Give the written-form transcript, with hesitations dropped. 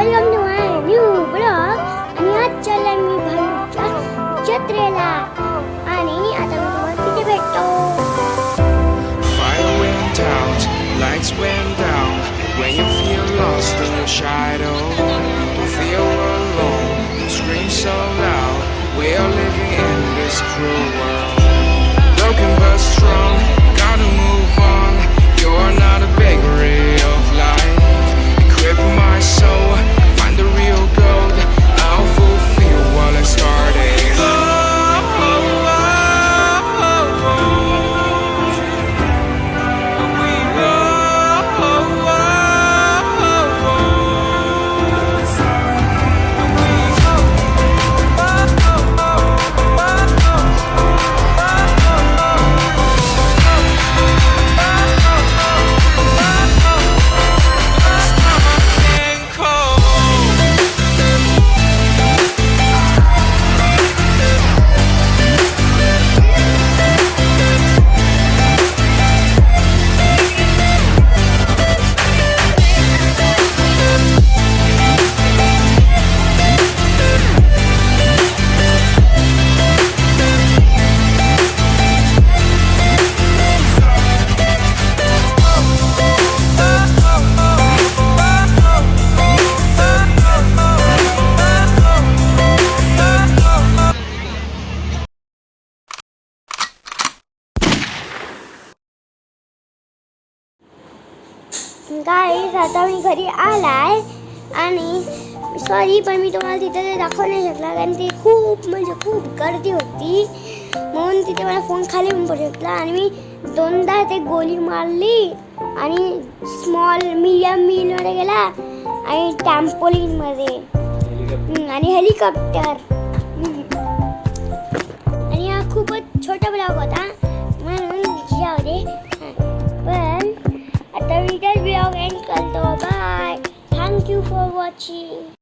Welcome to my new blog. आणि आज चालला मी भाऊच्या जत्रेला आणि आता मी तुम्हाला तिथे भेटतो. Fire went out, lights went down. When you feel lost in your shadow, don't feel alone, don't scream so loud. We are living in this cruel world. Broken but strong, gotta move on. You're not a bakery of life. Equip my soul, find the real gold. I'll fulfill what I started. Guys आता मी घरी आलाय आणि sorry पण मी तुम्हाला तिथे ते दाखवू नाही शकला कारण ती खूप गर्दी होती म्हणून तिथे मला फोन खाली पडला आणि मी दोनदा ते गोली मारली आणि स्मॉल मीडियम मध्ये गेला आणि टॅम्पोलिनमध्ये आणि हेलिकॉप्टर आणि हा खूपच छोटा ब्लॉग होता म्हणून जाऊ दे. पण आता मी ब्लॉग एंड करतो. Bye. Thank you for watching.